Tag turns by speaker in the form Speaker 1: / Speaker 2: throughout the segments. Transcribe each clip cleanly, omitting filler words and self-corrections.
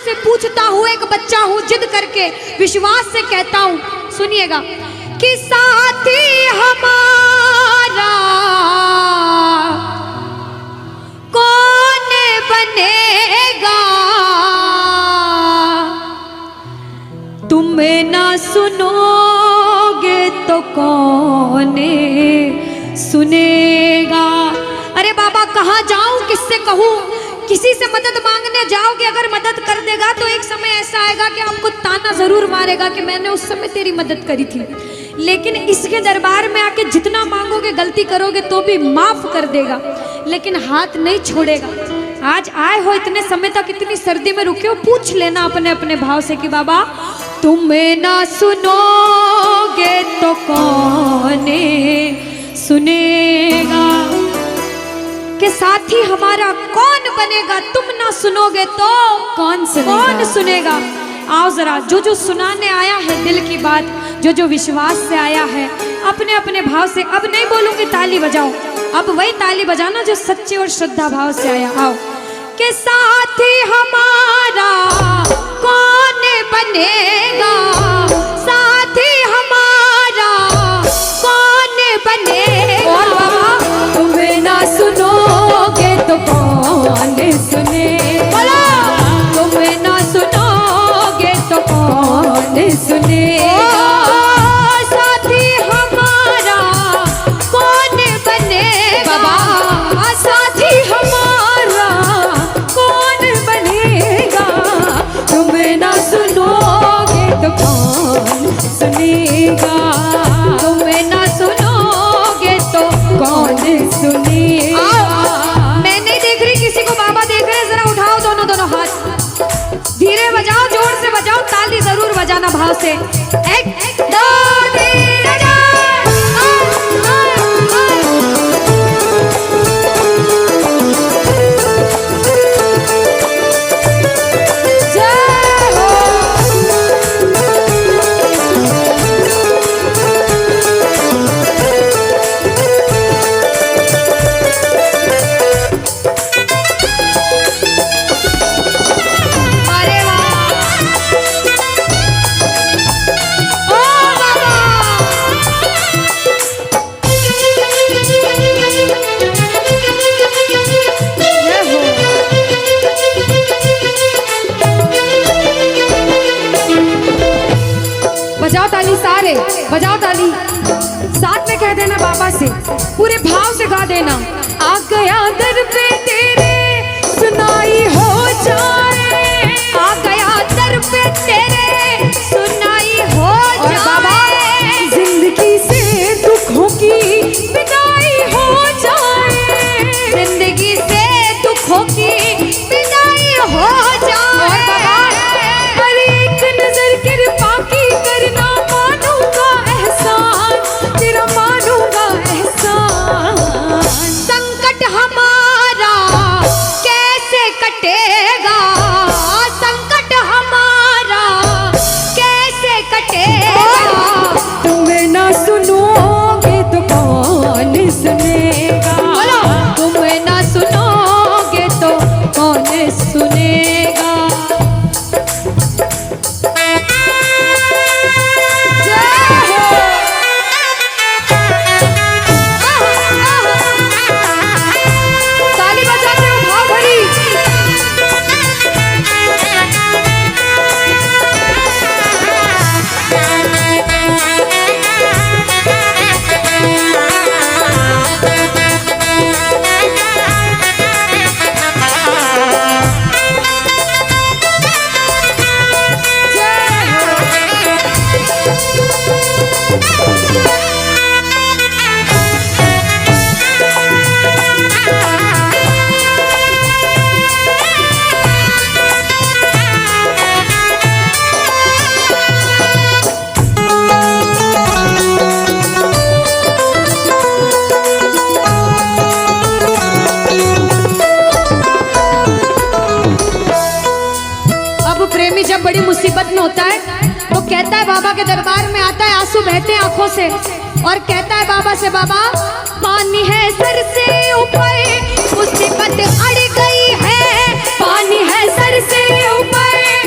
Speaker 1: से पूछता हूँ, एक बच्चा हूँ, जिद करके विश्वास से कहता हूँ, सुनिएगा, कि साथी हमारा कौन बनेगा, तुम ना सुनोगे तो कौन सुनेगा। अरे बाबा कहाँ जाऊं, किससे कहूँ, किसी से मदद मांगने जाओगे, अगर मदद कर देगा तो एक समय ऐसा आएगा कि आपको ताना जरूर मारेगा कि मैंने उस समय तेरी मदद करी थी, लेकिन इसके दरबार में आके जितना मांगोगे, गलती करोगे तो भी माफ कर देगा, लेकिन हाथ नहीं छोड़ेगा। आज आए हो इतने समय तक, इतनी सर्दी में रुके हो, पूछ लेना अपने अपने भाव से कि बाबा तुम ना सुनोगे तो कौन सुनेगा, कि साथी हमारा कौन बनेगा, तुम ना सुनोगे तो कौन सुनेगा। आओ जरा, जो जो सुनाने आया है दिल की बात, जो जो विश्वास से आया है, अपने अपने भाव से, अब नहीं बोलूंगी ताली बजाओ, अब वही ताली बजाना जो सच्चे और श्रद्धा भाव से आया। आओ, कि साथी हमारा कौन बनेगा, साथी हमारा कौन बनेगा, और बाबा तुम्हें ना सुनोगे तो कौन सुनेगा, तुम्हें ना सुनोगे तो कौन सुनेगा, साथी हमारा कौन बनेगा, साथी हमारा कौन बनेगा, तुम्हें ना सुनोगे तो कौन सुनेगा, तुम्हें ना सुनोगे तो कौन सुनेगा। मैं नहीं देख रही किसी को, बाबा देख रहे हैं, जरा उठाओ दोनों दोनों हाथ, धीरे बजाओ, जोर से बजाओ, ताली जरूर बजाना भाव से। एक दो तीन बजाओ ताली, सारे बजाओ ताली, साथ में कह देना बाबा से, पूरे भाव से गा देना। आ गया दर पे तेरे सुनाई हो जाए, आ गया दर पे तेरे सुनाई हो जाए, जिंदगी से दुखों की विदाई हो जाए, जिंदगी से दुखों की विदाई हो जाए, पर एक नजर कृपा की करना, मानूंगा एहसान तेरा, मानूंगा एहसान, संकट हमारा कैसे कटेगा, संकट हमारा कैसे कटेगा, तुम्हें ना सुनोगे तो कौन सुनेगा, तुम्हें ना सुनोगे तो कौन सुनेगा। जब बड़ी मुसीबत में होता है तो कहता है, बाबा के दरबार में आता है, आंसू बहते हैं आंखों से, और कहता है बाबा से, बाबा पानी है सर से ऊपर, मुसीबत अड़ गई है, पानी है सर से ऊपर,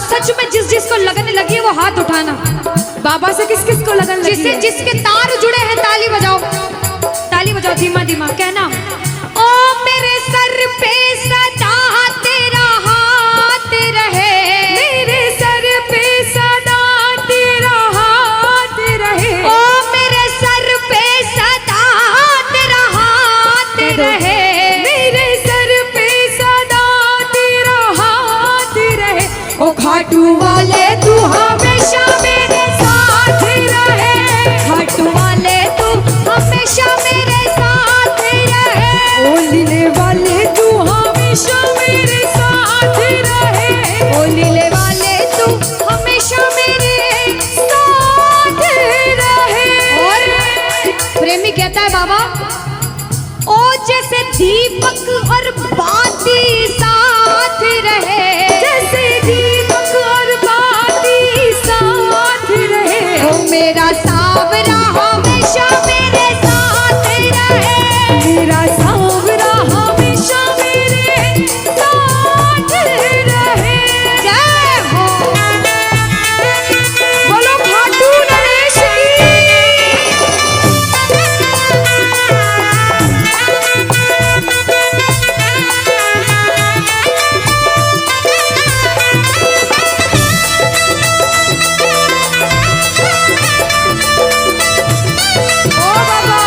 Speaker 1: सच में जिस जिसको लगन लगी है वो हाथ उठाना।
Speaker 2: बाबा से किस किस को लगन लगी
Speaker 1: जिससे
Speaker 2: है?
Speaker 1: जिसके तार जुड़े हैं ताली बजाओ, ताली बजाओ धीमा धीमा, कहना ओ मेरे सर पे सदा तेरा हाथ रहे,
Speaker 2: मेरे सर पे सदा तेरा हाथ रहे,
Speaker 1: ओ मेरे सर पे सदा तेरा हाथ रहे,
Speaker 2: मेरे सर पे सदा तेरा हाथ रहे। ओ खाटू वाले तू हमेशा मेरे साथ रहे,
Speaker 1: खाटू वाले तू हमेशा मेरे साथ रहे,
Speaker 2: ओ लीले वाले तू हमेशा मेरे साथ रहे,
Speaker 1: ओ लीले वाले तू हमेशा मेरे साथ रहे। और प्रेमी कहता है बाबा ओ जैसे दीपक और बाती साथ रहे,
Speaker 2: जैसे दीपक और बाती साथ रहे,
Speaker 1: ओ मेरा सावरा हमेशा मेरे साथ रहे,
Speaker 2: मेरा सांवरा हमेशा मेरे साथ रहे।
Speaker 1: जय हो
Speaker 2: बोलो खाटू नरेश
Speaker 1: ओ बाबा।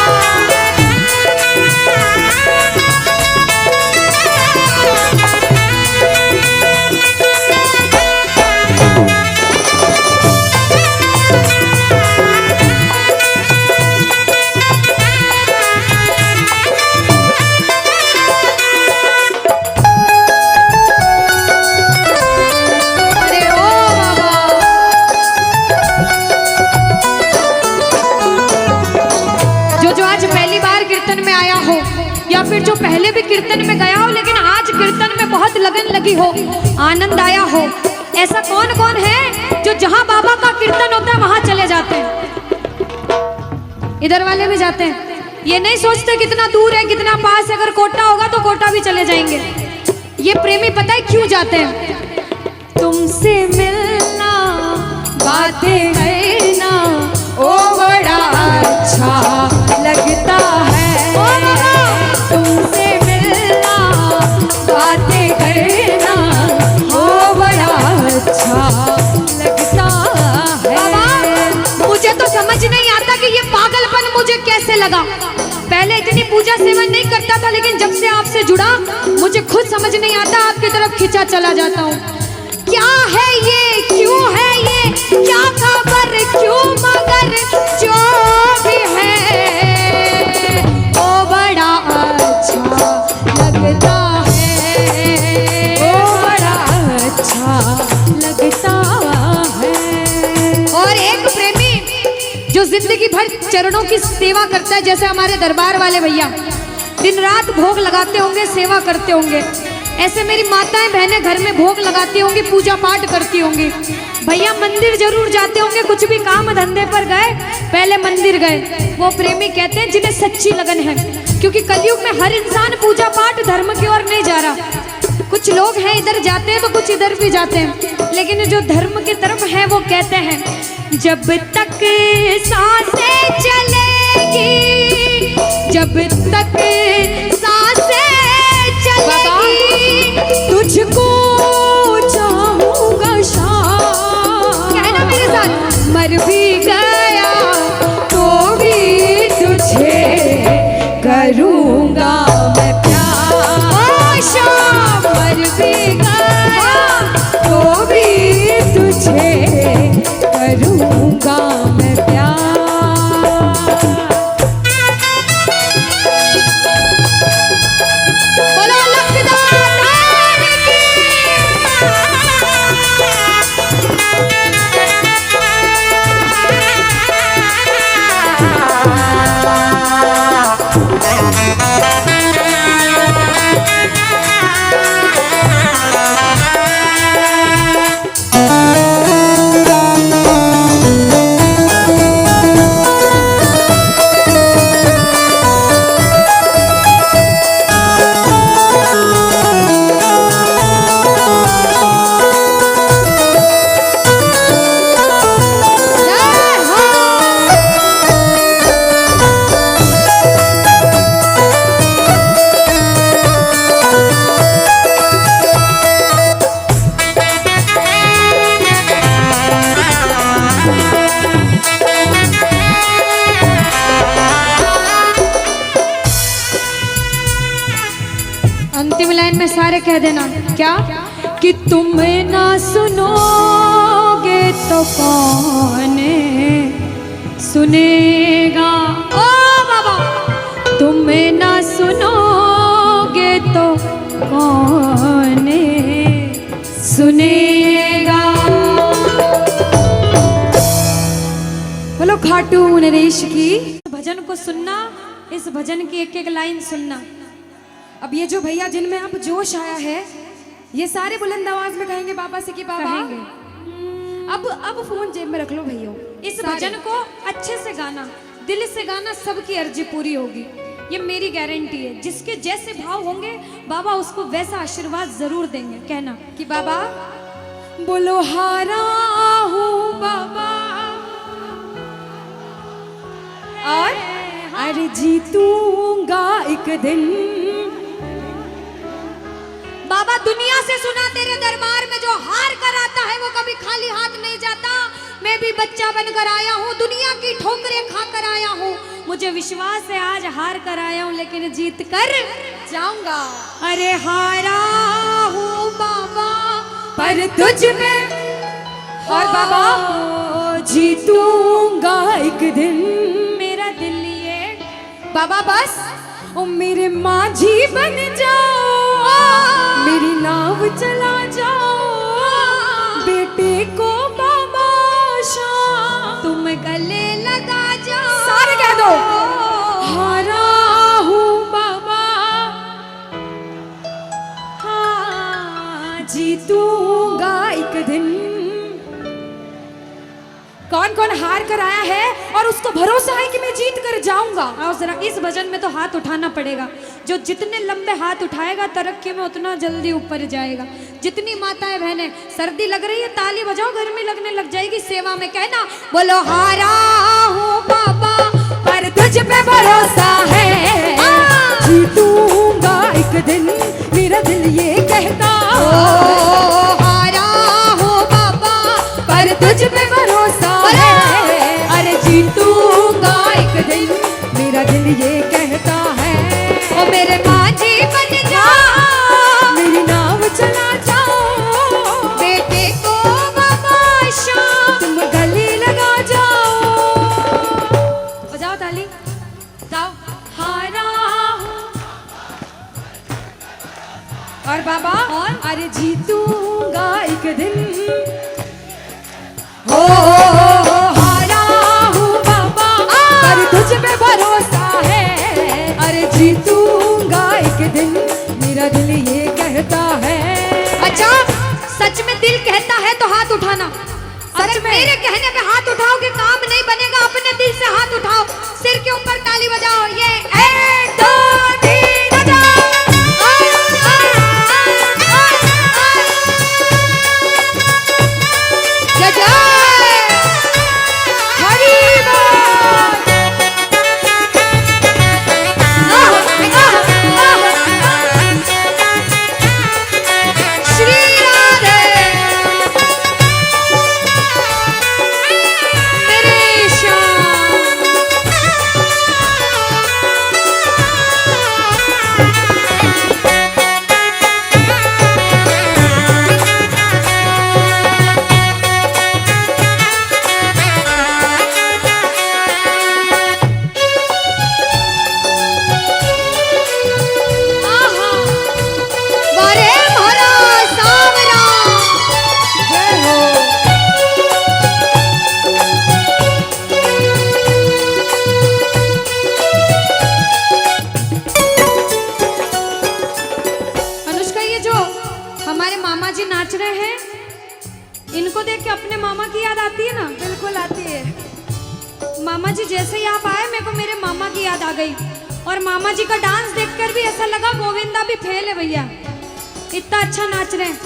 Speaker 1: अरे ओ बाबा, जो आज पहली बार कीर्तन में आया हो या फिर जो पहले भी कीर्तन में गया हो लेकिन आज कीर्तन में बहुत लगन लगी हो, आनंद आया हो, ऐसा कौन कौन है जो जहां बाबा का कीर्तन होता है वहां चले जाते हैं? इधर वाले भी जाते हैं, ये नहीं सोचते कितना दूर है कितना पास है, अगर कोटा होगा तो कोटा भी चले जाएंगे। ये प्रेमी पता है क्यों जाते हैं? तुमसे मिलना बातें करना
Speaker 2: ओ बड़ा अच्छा लगता है,
Speaker 1: ओ बाबा।
Speaker 2: तुमसे मिलना बातें करना ओ बड़ा अच्छा लगता है।
Speaker 1: बाबा मुझे तो समझ नहीं आता कि ये पागलपन मुझे कैसे लगा। पहले इतनी पूजा सेवन नहीं करता था लेकिन जब से आपसे जुड़ा मुझे खुद समझ नहीं आता, आपकी तरफ खिंचा चला जाता हूँ। क्या है ये, क्यों है ये, क्या खबर, क्यों मगर जो भी है ओ बड़ा अच्छा लगता है,
Speaker 2: ओ बड़ा अच्छा लगता है।
Speaker 1: और एक प्रेमी जो जिंदगी भर चरणों की सेवा करता है, जैसे हमारे दरबार वाले भैया दिन रात भोग लगाते होंगे, सेवा करते होंगे, ऐसे मेरी माताएं बहनें घर में भोग लगाती होंगी, पूजा पाठ करती होंगी। भैया मंदिर जरूर जाते होंगे, कुछ भी काम धंधे पर गए पहले मंदिर गए। वो प्रेमी कहते हैं जिन्हें सच्ची लगन है, क्योंकि कलयुग में हर इंसान पूजा पाठ धर्म की ओर नहीं जा रहा। कुछ लोग हैं इधर जाते हैं तो कुछ इधर भी जाते हैं, लेकिन जो धर्म की तरफ है वो कहते हैं जब तक सांसें चलेगी, जब तक सांसें चलेगी,
Speaker 2: तुझको चाहूंगा शाम,
Speaker 1: कहना मेरे साथ,
Speaker 2: मर भी गया तो भी तुझे करूंगा मैं प्यार।
Speaker 1: ओ शाम,
Speaker 2: मर भी गया तो भी तुझे करूंगा मैं प्यार।
Speaker 1: सारे कह देना क्या कि तुम ना सुनोगे तो कौन सुनेगा। ओ बाबा, तुम ना सुनोगे तो कौन सुनेगा। बोलो खाटू नरेश की। भजन को सुनना, इस भजन की एक एक लाइन सुनना। अब ये जो भैया जिनमें अब जोश आया है, ये सारे बुलंद आवाज में कहेंगे बाबा से कि बाबा अब फोन जेब में रख लो भैया। इस भजन को अच्छे से गाना, दिल से गाना, सबकी अर्जी पूरी होगी, ये मेरी गारंटी है। जिसके जैसे भाव होंगे बाबा उसको वैसा आशीर्वाद जरूर देंगे। कहना कि बाबा बोलो हारा हूँ बाबा और अरे जीतूंगा एक दिन। बाबा दुनिया से सुना तेरे दरबार में जो हार कर आता है वो कभी खाली हाथ नहीं जाता। मैं भी बच्चा बनकर आया हूँ, दुनिया की ठोकरें खाकर आया हूँ। मुझे विश्वास है आज हार कर आया हूँ लेकिन जीत कर जाऊंगा। अरे हारा हूँ बाबा पर तुझ में और बाबा जीतूंगा एक दिन। मेरा दिल ये बाबा बस ओ मेरे माझी बन जाओ, मेरी नाव चला जाओ, बेटे को बाबा शाम तुम गले लगा जाओ। सारे कह दो हारा हूँ बाबा, हाँ जीतूंगा एक दिन। कौन कौन हार कर आया है और उसको भरोसा है कि मैं जीत कर जाऊंगा। और जरा इस भजन में तो हाथ उठाना पड़ेगा। जो जितने लंबे हाथ उठाएगा तरक्की में उतना जल्दी ऊपर जाएगा। जितनी माताएं बहनें सर्दी लग रही है ताली बजाओ, गर्मी लगने लग जाएगी सेवा में। कहना बोलो हारा हूँ बाबा पर तुझ पे भरोसा है, जीतूंगा एक दिन मेरा दिल ये कहता। हारा हूँ बाबा पर तुझ पे भरोसा है, अरे जीतूंगा एक दिन मेरा दिल ये कहता है। ओ मेरे माझी बन जा, मेरी नाव चला जाओ, बेटे को बाबा शाम तुम गले लगा जाओ। बजाओ ताली, जाओ हारा और बाबा और अरे जीतूंगा एक दिन। हो हारा हूँ बाबा पर तुझ पे भरोसा है, अरे जीतूंगा एक दिन मेरा दिल ये कहता है। अच्छा सच में दिल कहता है तो हाथ उठाना। सच में मेरे कहने पे हाथ उठाओगे काम नहीं बनेगा। अपने दिल से हाथ उठाओ, सिर के ऊपर ताली बजाओ। ये 1 2 3 बजाओ। जय जय इनको देख के अपने मामा की याद आती है ना? बिल्कुल आती है। मामा जी जैसे ही आप आए मेरे को मेरे मामा की याद आ गई। और मामा जी का डांस देखकर भी ऐसा लगा गोविंदा भी फेल है भैया, इतना अच्छा नाच रहे हैं।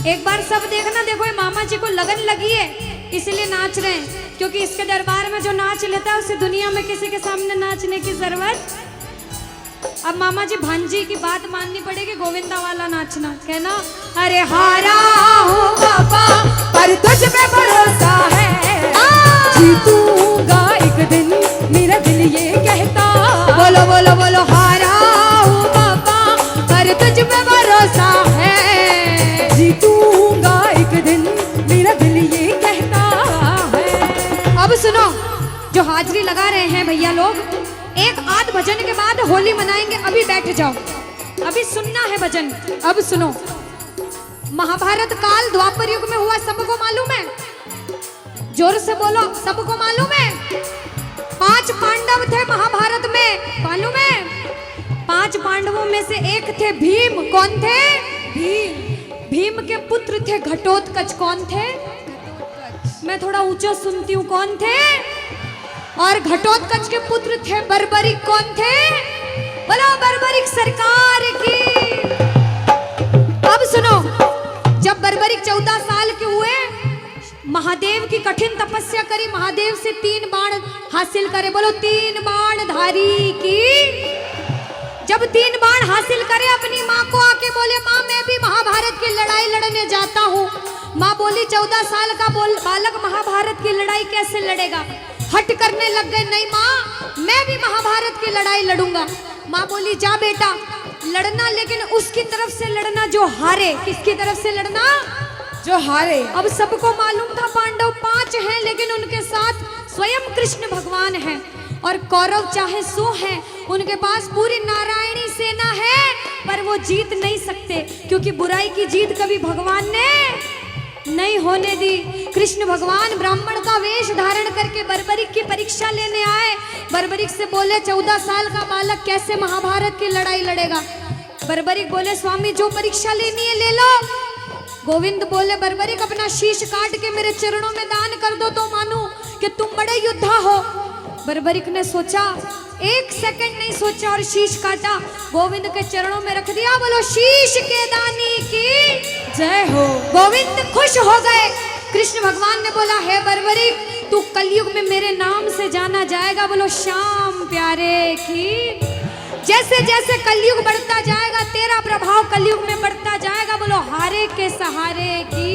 Speaker 1: एक बार सब देखना, देखो ये मामा जी को लगन लगी है इसलिए नाच रहे हैं, क्योंकि इसके दरबार में जो नाच लेता है उसे दुनिया में किसी के सामने नाचने की जरूरत। अब मामा जी भांजी की बात माननी पड़ेगी, गोविंदा वाला नाचना। कहना अरे हारा हूँ बाबा पर तुझ पे भरोसा है, जीतूंगा एक दिन मेरा दिल ये कहता। बोलो बोलो बोलो हारा हूँ बाबा पर तुझ पे भरोसा लगा रहे हैं भैया लोग, एक आध भजन के बाद होली मनाएंगे। अभी बैठ जाओ, अभी सुनना है भजन। अब सुनो, महाभारत काल द्वापर युग में हुआ, सबको मालूम है? जोर से बोलो, सबको मालूम है? 5 पांडव थे महाभारत में, मालूम है? 5 पांडवों में से एक थे भीम। कौन थे? भीम। भीम के पुत्र थे घटोत्कच। कौन थे? मैं थोड़ा ऊंचा सुनती हूँ। कौन थे? और घटोत्कच के पुत्र थे बर्बरिक। कौन थे? बोलो बर्बरिक सरकार की। अब सुनो, जब बर्बरिक 14 साल के हुए, महादेव की कठिन तपस्या करी, महादेव से 3 बाण हासिल करे। बोलो 3 बाण धारी की। जब 3 बाण हासिल करे, अपनी माँ को आके बोले, माँ मैं भी महाभारत की लड़ाई लड़ने जाता हूँ। माँ बोली 14 साल का बालक महाभारत की लड़ाई कैसे लड़ेगा? हट करने लग गए, नहीं माँ मैं भी महाभारत की लड़ाई लड़ूंगा। माँ बोली जा बेटा लड़ना, लेकिन उसकी तरफ से लड़ना जो हारे। किसकी तरफ से लड़ना?
Speaker 2: जो हारे।
Speaker 1: अब सबको मालूम था पांडव 5 हैं, लेकिन उनके साथ स्वयं कृष्ण भगवान हैं। और कौरव चाहे 100 हैं, उनके पास पूरी नारायणी सेना है, पर वो जीत नहीं सकते, क्योंकि बुराई की जीत कभी भगवान ने नहीं होने दी। कृष्ण भगवान ब्राह्मण का वेश धारण करके बर्बरिक की परीक्षा लेने आए। बर्बरिक से बोले 14 साल का बालक कैसे महाभारत की लड़ाई लड़ेगा? बर्बरिक बोले स्वामी जो परीक्षा लेनी है ले लो। गोविंद बोले बर्बरिक अपना शीश काट के मेरे चरणों में दान कर दो तो मानूं कि तुम बड़े योद्धा हो। बर्बरिक ने सोचा, 1 सेकंड नहीं सोचा और शीश काटा, गोविंद के चरणों में रख दिया। बोलो शीश के दानी की
Speaker 2: जय हो।
Speaker 1: गोविंद खुश हो गए। कृष्ण भगवान ने बोला हे बर्बरिक तू कलयुग में मेरे नाम से जाना जाएगा। बोलो श्याम प्यारे की। जैसे जैसे कलयुग बढ़ता जाएगा तेरा प्रभाव कलयुग में बढ़ता जाएगा। बोलो हारे के सहारे की।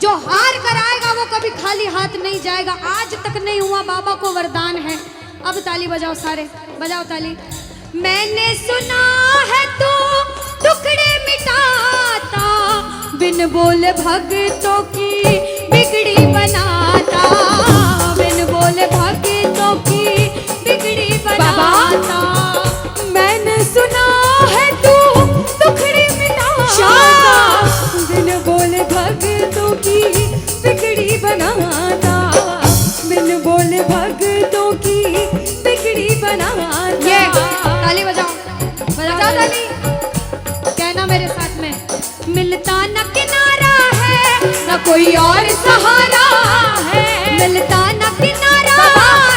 Speaker 1: जो हार कर आएगा वो कभी खाली हाथ नहीं जाएगा। आज तक नहीं हुआ, बाबा को वरदान है। अब ताली बजाओ, सारे बजाओ ताली। मैंने सुना है तू टुकड़े मिटाता, बिन बोले भक्तों की बिगड़ी बनाता, बिन बोले भक्तों की बिगड़ी बनाता।
Speaker 2: मैंने सुना है तू टुकड़े मिटाता, बिन बोले भक्तों की बिगड़ी बनाता, बिन बोले भक्तों की बिगड़ी बनाता।
Speaker 1: ये ताली बजाओ, बजाओ ताली। कहना मेरे साथ में, मिलता न किनारा है न कोई और सहारा है, मिलता न किनारा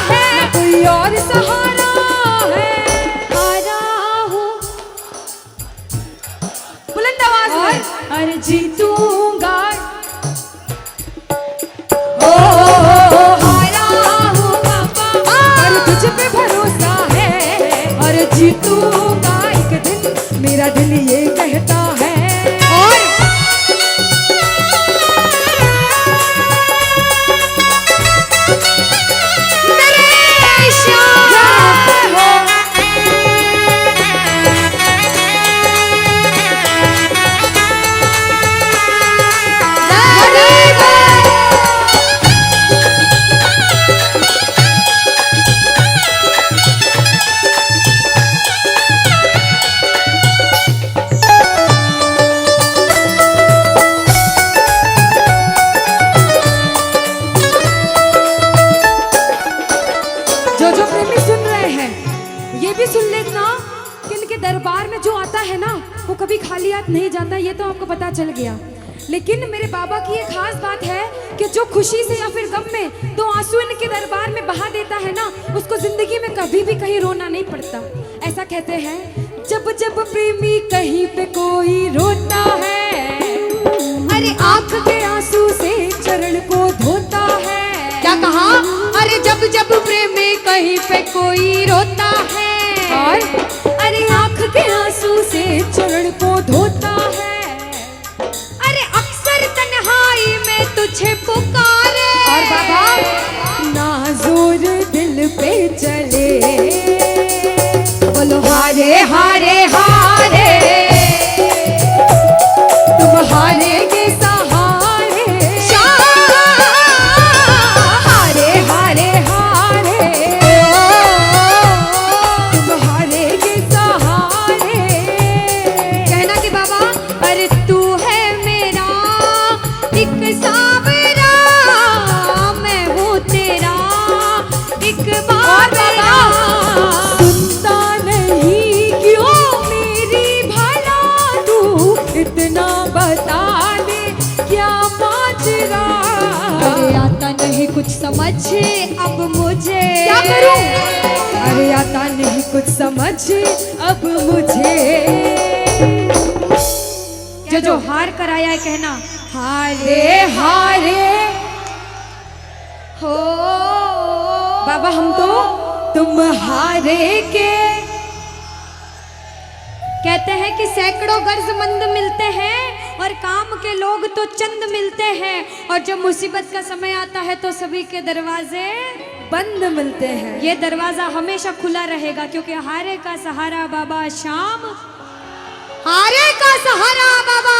Speaker 1: है
Speaker 2: न कोई और सहारा है।
Speaker 1: हारा हूँ
Speaker 2: बुलंद आवाज में, अरे जीतूंगा।
Speaker 1: हारा हूँ बाबा,
Speaker 2: और तुझ पे भरोसा है, और जीतूंगा एक दिन, मेरा दिल ये कहता है।
Speaker 1: और मेरे श्याम हो।
Speaker 2: जो जो प्रेमी सुन रहे हैं ये भी सुन लेना कि इनके दरबार में जो आता है ना वो कभी खाली हाथ नहीं जाता। ये तो आपको पता चल गया। लेकिन मेरे बाबा की एक खास बात है कि जो खुशी से या फिर गम में 2 आंसू इनके दरबार में बहा देता है ना, उसको जिंदगी में कभी भी कहीं रोना नहीं पड़ता। ऐसा कहते हैं, जब जब प्रेमी कहीं पे कोई रोता है, अरे आंख के आंसू से चरण को धोता है।
Speaker 1: क्या कहा? अरे जब जब प्रेमी कहीं पे कोई रोता है,
Speaker 2: और अरे आंख के आंसू से चरण को धोता है।
Speaker 1: अरे अक्सर तन्हाई में तुझे पुकारे।
Speaker 2: और बाबा नाज़ुर दिल पे चले, बोलो हारे हारे हारे, तुम हारेगे सहारे। हारे हारे हारे,
Speaker 1: नहीं कुछ समझ अब मुझे।
Speaker 2: क्या करूं? अरे आता नहीं कुछ समझ अब मुझे।
Speaker 1: जो हार कर आया है कहना
Speaker 2: हारे हारे
Speaker 1: हो।
Speaker 2: बाबा हम तो तुम हारे के।
Speaker 1: कहते हैं कि सैकड़ों गर्जमंद मिलते हैं और काम के लोग तो चंद मिलते हैं, और जब मुसीबत का समय आता है तो सभी के दरवाजे
Speaker 2: बंद मिलते हैं।
Speaker 1: ये दरवाजा हमेशा खुला रहेगा, क्योंकि हारे का सहारा बाबा शाम, हारे का सहारा बाबा